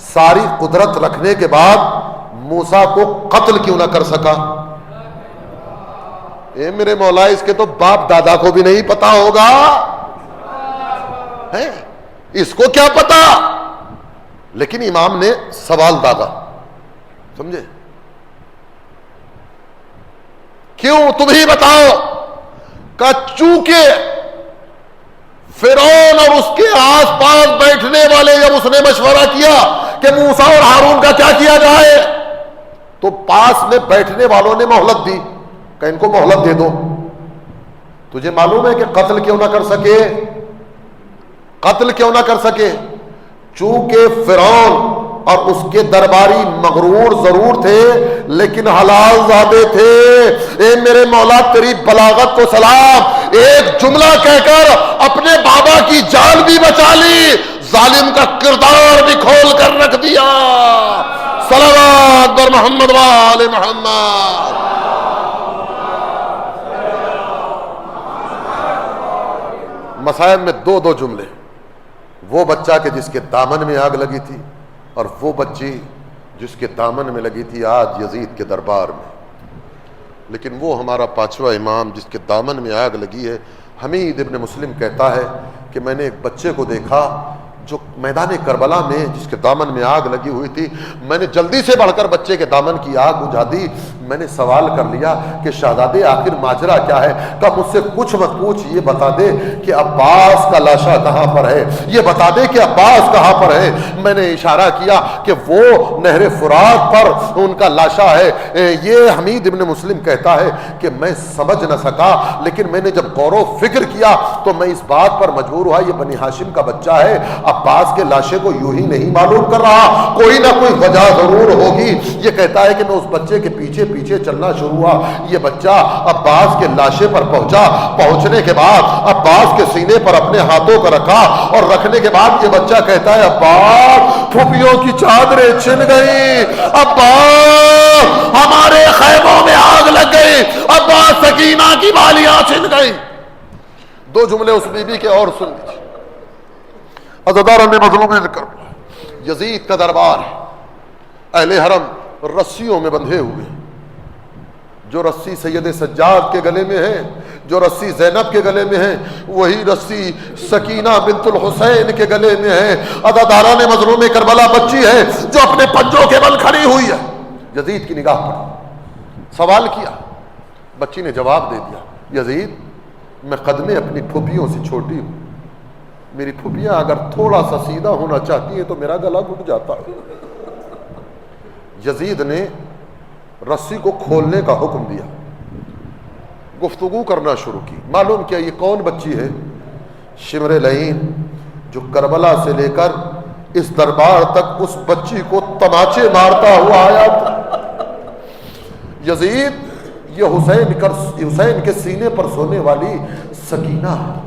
ساری قدرت رکھنے کے بعد موسیٰ کو قتل کیوں نہ کر سکا؟ اے میرے مولا، اس کے تو باپ دادا کو بھی نہیں پتا ہوگا، اس کو کیا پتا. لیکن امام نے سوال داغا، سمجھے؟ کیوں؟ تم ہی بتاؤ. کہ چونکہ فرعون اور اس کے آس پاس بیٹھنے والے جب اس نے مشورہ کیا کہ موسیٰ اور ہارون کا کیا کیا جائے، تو پاس میں بیٹھنے والوں نے مہلت دی کہ ان کو مہلت دے دو. تجھے معلوم ہے کہ قتل کیوں نہ کر سکے؟ قتل کیوں نہ کر سکے؟ چونکہ فرعون اور اس کے درباری مغرور ضرور تھے لیکن حلال زادے تھے. اے میرے مولا تیری بلاغت کو سلام. ایک جملہ کہہ کر اپنے بابا کی جان بھی بچا لی، ظالم کا کردار بھی کھول کر رکھ دیا. صلوات بر محمد وآل محمد. مصائب میں دو جملے. وہ بچہ کہ جس کے دامن میں آگ لگی تھی، اور وہ بچی جس کے دامن میں لگی تھی آج یزید کے دربار میں. لیکن وہ ہمارا پانچواں امام جس کے دامن میں آگ لگی ہے، حمید ابن مسلم کہتا ہے کہ میں نے ایک بچے کو دیکھا جو میدان کربلا میں جس کے دامن میں آگ لگی ہوئی تھی. میں نے جلدی سے بڑھ کر بچے کے دامن کی آگ بجھا دی. میں نے سوال کر لیا کہ شہزادے آخر ماجرا کیا ہے؟ کہا مجھ سے کچھ مت پوچھ، یہ بتا دے کہ عباس کا لاشا کہاں پر ہے، یہ بتا دے کہ عباس کہاں پر ہے. میں نے اشارہ کیا کہ وہ نہر فرات پر ان کا لاشا ہے. یہ حمید ابن مسلم کہتا ہے کہ میں سمجھ نہ سکا، لیکن میں نے جب غور و فکر کیا تو میں اس بات پر مجبور ہوا یہ بنی ہاشم کا بچہ ہے. عباس کے لاشے کو یوں ہی نہیں معلوم کر رہا، کوئی نہ کوئی وجہ ضرور ہوگی. یہ کہتا ہے کہ میں اس بچے کے پیچھے چلنا شروع ہوا. یہ بچہ عباس کے لاشے پر پہنچا. پہنچنے کے بعد عباس کے سینے پر اپنے ہاتھوں کو رکھا، اور رکھنے کے بعد یہ بچہ کہتا ہے عباس پھوپھیوں کی چادریں چھن گئی، عباس ہمارے خیموں میں آگ لگ گئی، عباس سکینہ کی بالیاں چھن گئی. دو جملے اس بی بی کے اور سن لیجیے. عزاداران مظلوم ذکر، یزید کا دربار ہے. اہل حرم رسیوں میں بندھے ہوئے، جو رسی سید سجاد کے گلے میں ہے، جو رسی زینب کے گلے میں ہے، وہی رسی سکینہ بنت الحسین کے گلے میں ہے. عزاداران مظلوم کربلا بچی ہے جو اپنے پنجوں کے بل کھڑی ہوئی ہے. یزید کی نگاہ پر سوال کیا، بچی نے جواب دے دیا، یزید میں قدمیں اپنی پھوپھیوں سے چھوٹی ہوں، میری پھوپھیاں اگر تھوڑا سا سیدھا ہونا چاہتی ہیں تو میرا گلا گھٹ جاتا ہے. یزید نے رسی کو کھولنے کا حکم دیا، گفتگو کرنا شروع کی. معلوم کیا یہ کون بچی ہے؟ شمر لعین جو کربلا سے لے کر اس دربار تک اس بچی کو تماچے مارتا ہوا آیا تھا. یزید یہ حسین کے سینے پر سونے والی سکینہ ہے.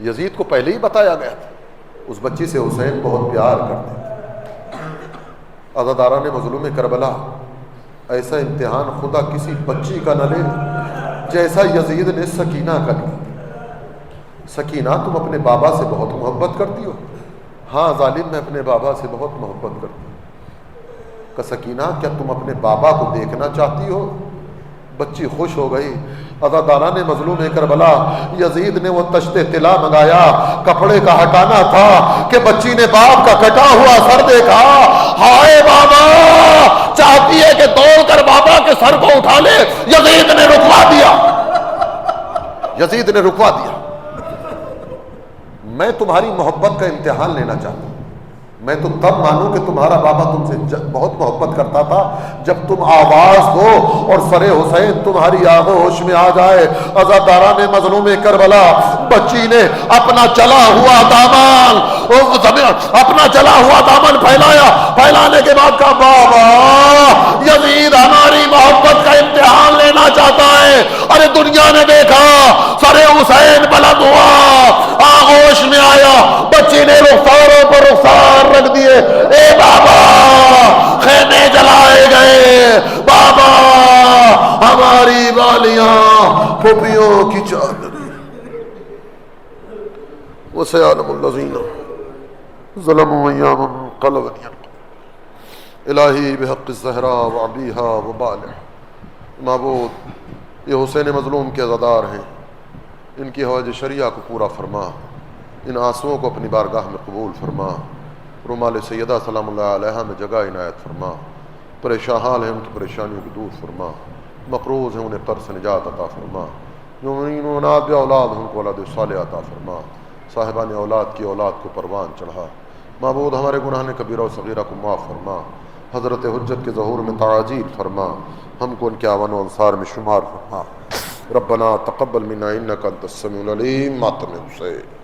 یزید کو پہلے ہی بتایا گیا تھا اس بچی سے حسین بہت پیار کرتے. عزاداران مظلوم کربلا، ایسا امتحان خدا کسی بچی کا نہ لے جیسا یزید نے سکینہ کا لیا. سکینہ تم اپنے بابا سے بہت محبت کرتی ہو؟ ہاں ظالم میں اپنے بابا سے بہت محبت کرتی ہوں. کہ سکینہ کیا تم اپنے بابا کو دیکھنا چاہتی ہو؟ بچی خوش ہو گئی. عزاداران مظلوم کربلا، یزید نے وہ تشت طلا منگایا، کپڑے کا ہٹانا تھا کہ بچی نے باپ کا کٹا ہوا سر دیکھا. ہائے بابا، چاہتی ہے کہ دوڑ کر بابا کے سر کو اٹھا لے. یزید نے رکوا دیا. یزید نے رکوا دیا. میں تمہاری محبت کا امتحان لینا چاہتا ہوں. میں تو تب مانوں کہ تمہارا بابا تم سے بہت محبت کرتا تھا جب تم آواز دو اور سر حسین تمہاری آغوش میں آ جائے. عزاداران مظلوم کربلا، بچی نے اپنا چلا ہوا دامن پھیلایا. پھیلانے کے بعد کہا بابا یزید ہماری محبت کا امتحان لینا چاہتا ہے. ارے دنیا نے دیکھا، سر حسین بلند ہوا، آغوش میں آیا، بچی نے رخساروں پر رخسار رکھ دیے. اے بابا خیمے جلائے گئے، بابا ہماری بالیاں پھوپھیوں کی چادر. وسيعلم الذين ظلموا أيام انقلبوا الہی بحق الزہراء وعبیہا وبالہ. معبود یہ حسین مظلوم کے عزادار ہیں، ان کی حوائج شریعہ کو پورا فرما، ان آنسوؤں کو اپنی بارگاہ میں قبول فرما. رومال سیدہ سلام اللہ علیہ میں جگہ عنایت فرما. پریشان حال ہیں ان کی پریشانیوں کو دور فرما. مقروض ہیں انہیں قرض سے نجات عطا فرما. یومین و ناد اولاد ان کو اولاد صالح عطا فرما. صاحبان اولاد کی اولاد کو پروان چڑھا. معبود ہمارے گناہ کبیرہ و صغیرہ کو معاف فرما. حضرت حجت کے ظہور میں تعاجیل فرما. ہم کو ان کے اعوان و انصار میں شمار فرما. ربنا تقبل منا انک انت السمیع العلیم. ماتم حسین.